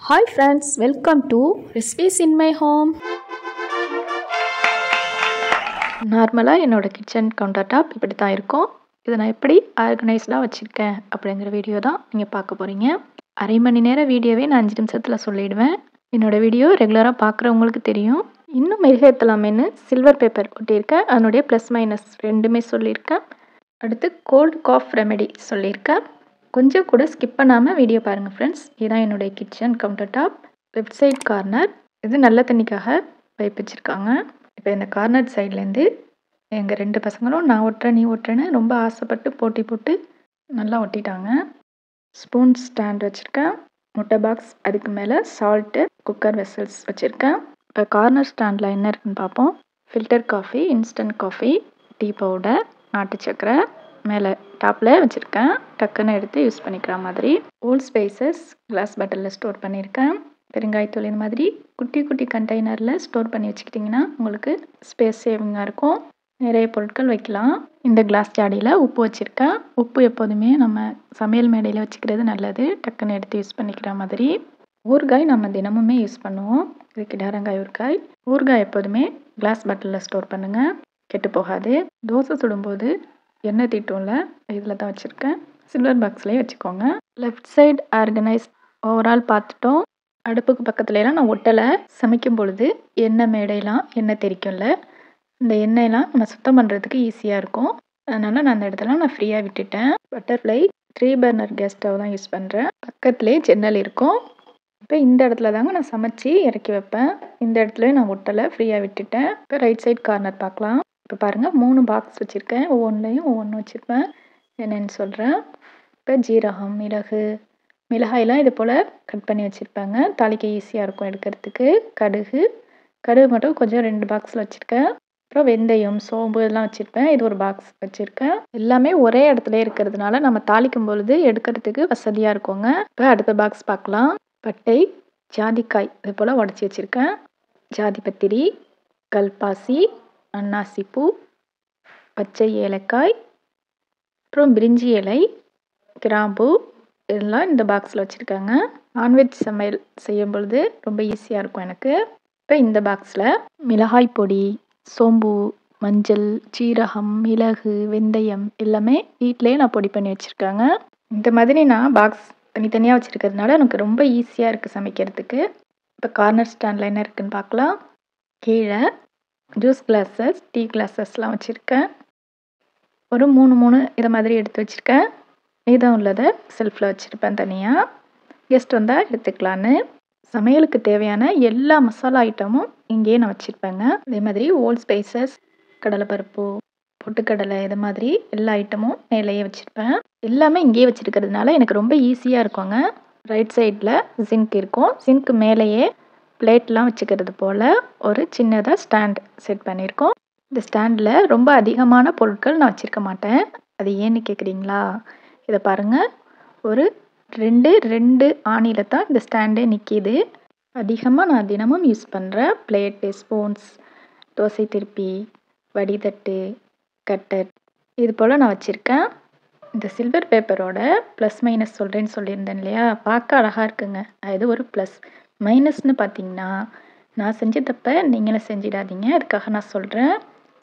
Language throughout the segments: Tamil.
Hi friends, welcome to Recipes in my home. நார்மலாக என்னோடய கிச்சன் கவுண்டர் டாப் இப்படி தான் இருக்கும். இதை நான் எப்படி ஆர்கனைஸ்டாக வச்சுருக்கேன் அப்படிங்கிற வீடியோ தான் நீங்கள் பார்க்க போகிறீங்க. அரை மணி நேரம் வீடியோவே நான் 5 நிமிஷத்தில் சொல்லிவிடுவேன். என்னோடய வீடியோ ரெகுலராக பார்க்குறவங்களுக்கு தெரியும். இன்னும் மெருகேற்றலாமேன்னு சில்வர் பேப்பர் ஒட்டியிருக்கேன். அதனுடைய ப்ளஸ் மைனஸ் ரெண்டுமே சொல்லியிருக்கேன். அடுத்து கோல்டு காஃப் ரெமெடி சொல்லியிருக்கேன். கொஞ்சம் கூட ஸ்கிப் பண்ணாமல் வீடியோ பாருங்கள் ஃப்ரெண்ட்ஸ். இதுதான் என்னுடைய kitchen counter top. Left side corner இது நல்ல தண்ணிக்காக பைப் வச்சுருக்காங்க. இப்போ இந்த கார்னர் சைட்லேருந்து எங்கள் 2 பசங்களும் நான் ஒட்டுறேன் நீ ஒட்டுறேன்னு ரொம்ப ஆசைப்பட்டு போட்டி போட்டு நல்லா ஒட்டிட்டாங்க. ஸ்பூன் ஸ்டாண்ட் வச்சுருக்கேன். முட்டை பாக்ஸ், அதுக்கு மேலே சால்ட்டு, குக்கர் வெசல்ஸ் வச்சுருக்கேன். இப்போ கார்னர் ஸ்டாண்டில் என்ன இருக்குன்னு பார்ப்போம். Filter coffee, instant coffee, tea powder, நாட்டு சக்கரை மேலே டாப்பில் வச்சுருக்கேன். டக்குன்னு எடுத்து யூஸ் பண்ணிக்கிற மாதிரி. ஓல்ட் ஸ்பைசஸ் கிளாஸ் பாட்டிலில் ஸ்டோர் பண்ணியிருக்கேன். பெருங்காயத்தூள் இந்த மாதிரி குட்டி குட்டி கண்டெய்னரில் ஸ்டோர் பண்ணி வச்சுக்கிட்டிங்கன்னா உங்களுக்கு ஸ்பேஸ் சேவிங்காக இருக்கும். நிறைய பொருட்கள் வைக்கலாம். இந்த கிளாஸ் ஜாடியில் உப்பு வச்சுருக்கேன். உப்பு எப்போதுமே நம்ம சமையல் மேடையில் வச்சுக்கிறது நல்லது. டக்குன்னு எடுத்து யூஸ் பண்ணிக்கிற மாதிரி. ஊறுகாய் நம்ம தினமுமே யூஸ் பண்ணுவோம். இது கிடாரங்காய் ஊறுகாய். ஊறுகாய் எப்போதுமே கிளாஸ் பாட்டிலில் ஸ்டோர் பண்ணுங்கள், கெட்டு போகாது. தோசை சுடும்போது எண்ணெய் தீட்டும்ல, இதில் தான் வச்சுருக்கேன். சில்வர் பாக்ஸ்லேயே வச்சுக்கோங்க. லெஃப்ட் சைடு ஆர்கனைஸ் ஓவரால் பார்த்துட்டோம். அடுப்புக்கு பக்கத்துலலாம் நான் ஒட்டலை. சமைக்கும் பொழுது எண்ணெய் மேடையெல்லாம் எண்ணெய் தெரிக்கும்ல, இந்த எண்ணெயெல்லாம் நம்ம சுத்தம் பண்ணுறதுக்கு ஈஸியாக இருக்கும். அதனால் நான் அந்த இடத்துல நான் ஃப்ரீயாக விட்டுட்டேன். பட்டர்ஃப்ளை 3 பர்னர் கேஸ் ஸ்டவ் தான் யூஸ் பண்ணுறேன். பக்கத்துலேயே ஜன்னல் இருக்கும். இப்போ இந்த இடத்துல தாங்க நான் சமைச்சி இறக்கி வைப்பேன். இந்த இடத்துல நான் ஒட்டலை, ஃப்ரீயாக விட்டுட்டேன். இப்போ ரைட் சைட் கார்னர் பார்க்கலாம். இப்போ பாருங்கள் 3 பாக்ஸ் வச்சுருக்கேன். ஒவ்வொன்றையும் ஒவ்வொன்று வச்சுருப்பேன். என்னென்னு சொல்கிறேன். இப்போ ஜீரகம், மிளகு, மிளகாயெல்லாம் இது போல் கட் பண்ணி வச்சுருப்பாங்க. தாளிக்க ஈஸியாக இருக்கும் எடுக்கிறதுக்கு. கடுகு மட்டும் கொஞ்சம் 2 பாக்ஸில் வச்சுருக்கேன். அப்புறம் வெந்தயம், சோம்பு இதெல்லாம் வச்சுருப்பேன். இது ஒரு பாக்ஸ் வச்சுருக்கேன். எல்லாமே ஒரே இடத்துல இருக்கிறதுனால நம்ம தாளிக்கும் பொழுது எடுக்கிறதுக்கு வசதியாக இருக்குங்க. இப்போ அடுத்த பாக்ஸ் பார்க்கலாம். பட்டை, ஜாதிக்காய் இது போல் உடச்சி வச்சுருக்கேன். ஜாதிபத்திரி, கல்பாசி, அன்னாசிப்பூ, பச்சை ஏலக்காய், அப்புறம் பிரிஞ்சி இலை, கிராம்பு இதெல்லாம் இந்த பாக்ஸில் வச்சுருக்காங்க. நான்வெஜ் சமையல் செய்யும் பொழுது ரொம்ப ஈஸியாக இருக்கும் எனக்கு. இப்போ இந்த பாக்ஸில் மிளகாய் பொடி, சோம்பு, மஞ்சள், சீரகம், மிளகு, வெந்தயம் எல்லாமே வீட்டிலேயே நான் பொடி பண்ணி வச்சுருக்காங்க. இந்த மாதிரி நான் பாக்ஸ் தனித்தனியாக வச்சுருக்கிறதுனால எனக்கு ரொம்ப ஈஸியாக இருக்குது சமைக்கிறதுக்கு. இப்போ கார்னர் ஸ்டாண்டில் என்ன இருக்குதுன்னு பார்க்கலாம். கீழே ஜூஸ் கிளாஸஸ், டீ கிளாஸஸ்லாம் வச்சுருக்கேன். ஒரு 3 இதை மாதிரி எடுத்து வச்சுருக்கேன். மீதம் உள்ளதை செல்ஃபில் வச்சுருப்பேன் தனியாக. கெஸ்ட் வந்தால் எடுத்துக்கலான்னு. சமையலுக்கு தேவையான எல்லா மசாலா ஐட்டமும் இங்கேயே நான் வச்சுருப்பேங்க. அதே மாதிரி ஓல்ட் ஸ்பைசஸ், கடலைப்பருப்பு, பொட்டுக்கடலை இது மாதிரி எல்லா ஐட்டமும் மேலேயே வச்சுருப்பேன். எல்லாமே இங்கேயே வச்சுருக்கிறதுனால எனக்கு ரொம்ப ஈஸியாக இருக்குங்க. ரைட் சைடில் சிங்க் இருக்கும். சிங்க்கு மேலேயே பிளேட்லாம் வச்சுக்கிறது போல் ஒரு சின்னதாக ஸ்டாண்ட் செட் பண்ணியிருக்கோம். இந்த ஸ்டாண்டில் ரொம்ப அதிகமான பொருட்கள் நான் வச்சுருக்க மாட்டேன். அது ஏன்னு கேட்குறீங்களா? இதை பாருங்கள். ஒரு 2 ஆணியில் தான் இந்த ஸ்டாண்டே நிற்கிது. அதிகமாக நான் தினமும் யூஸ் பண்ணுற பிளேட்டு, ஸ்பூன்ஸ், தோசை திருப்பி, வடிதட்டு, கட்டர் இது போல் நான் வச்சுருக்கேன். இந்த சில்வர் பேப்பரோட ப்ளஸ் மைனஸ் சொல்கிறேன்னு சொல்லியிருந்தேன் இல்லையா, பார்க்க அழகாக இருக்குங்க. அது ஒரு ப்ளஸ். மைனஸ்னு பார்த்தீங்கன்னா நான் செஞ்ச தப்பை நீங்களும் செஞ்சிடாதீங்க. அதுக்காக நான் சொல்கிறேன்.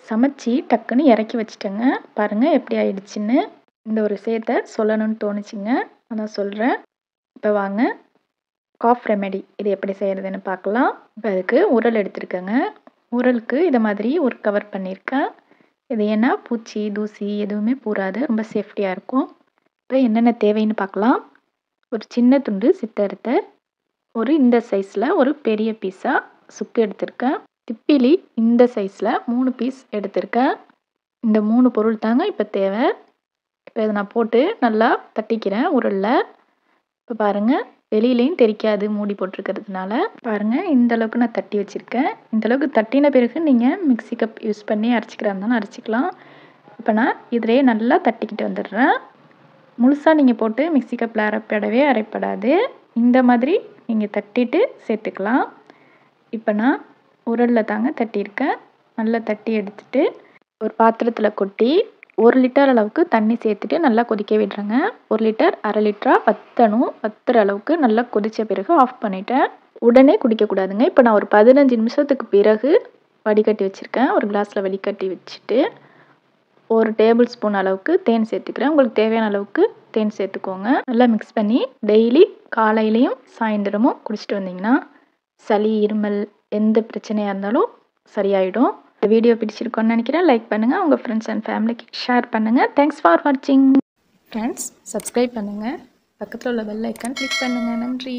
சமைச்சி டக்குன்னு இறக்கி வச்சுட்டேங்க. பாருங்கள் எப்படி ஆயிடுச்சுன்னு. இந்த ஒரு விஷயத்தை சொல்லணும்னு தோணுச்சுங்க, அதான் சொல்கிறேன். இப்போ வாங்க காஃப் ரெமெடி இது எப்படி செய்கிறதுன்னு பார்க்கலாம். இப்போ அதுக்கு உரல் எடுத்துருக்கேங்க. உரலுக்கு இதை மாதிரி ஒரு கவர் பண்ணியிருக்கேன். இது ஏன்னா பூச்சி தூசி எதுவுமே பூராது, ரொம்ப சேஃப்டியாக இருக்கும். இப்போ என்னென்ன தேவைன்னு பார்க்கலாம். ஒரு சின்ன துண்டு சித்தரத்தை, ஒரு இந்த சைஸில் ஒரு பெரிய பீஸாக சுக்கு எடுத்திருக்கேன். திப்பிலி இந்த சைஸில் 3 பீஸ் எடுத்திருக்கேன். இந்த 3 பொருள் தாங்க இப்போ தேவை. இப்போ இதை நான் போட்டு நல்லா தட்டிக்கிறேன் உரலில். இப்போ பாருங்கள் வெளியிலையும் தெரிக்காது மூடி போட்டிருக்கிறதுனால. பாருங்கள் இந்த அளவுக்கு நான் தட்டி வச்சுருக்கேன். இந்தளவுக்கு தட்டின பிறகு நீங்கள் மிக்ஸி கப் யூஸ் பண்ணி அரைச்சிக்கிறா இருந்தாலும் அரைச்சிக்கலாம். இப்போ நான் இதிலே நல்லா தட்டிக்கிட்டு வந்துடுறேன். முழுசாக நீங்கள் போட்டு மிக்ஸி கப்பில் அரைப்படவே அரைப்படாது. இந்த மாதிரி நீங்கள் தட்டிட்டு சேர்த்துக்கலாம். இப்போ நான் உரலில் தாங்க தட்டியிருக்கேன். நல்லா தட்டி எடுத்துட்டு ஒரு பாத்திரத்தில் கொட்டி 1 லிட்டர் அளவுக்கு தண்ணி சேர்த்துட்டு நல்லா கொதிக்க விடுறேங்க. 1 லிட்டர் 1/2 லிட்டரா வத்தணும். வத்துற அளவுக்கு நல்லா கொதிச்ச பிறகு ஆஃப் பண்ணிட்டேன். உடனே குடிக்கக்கூடாதுங்க. இப்போ நான் ஒரு 15 நிமிஷத்துக்கு பிறகு வடிகட்டி வச்சுருக்கேன். ஒரு கிளாஸில் வடிகட்டி வச்சுட்டு 1 டேபிள் ஸ்பூன் அளவுக்கு தேன் சேர்த்துக்கிறேன். உங்களுக்கு தேவையான அளவுக்கு தேன் சேர்த்துக்கோங்க. நல்லா மிக்ஸ் பண்ணி டெய்லி காலையிலையும் சாயந்தரமும் குடிச்சிட்டு வந்தீங்கன்னா சளி, இருமல் எந்த பிரச்சனையாக இருந்தாலும் சரியாயிடும். இந்த வீடியோ பிடிச்சிருக்கோன்னு நினைக்கிறேன். லைக் பண்ணுங்கள். உங்கள் ஃப்ரெண்ட்ஸ் அண்ட் ஃபேமிலிக்கு ஷேர் பண்ணுங்கள். தேங்க்ஸ் ஃபார் வாட்சிங். ஃப்ரெண்ட்ஸ் சப்ஸ்கிரைப் பண்ணுங்கள். பக்கத்தில் உள்ள பெல் ஐக்கான் கிளிக் பண்ணுங்கள். நன்றி.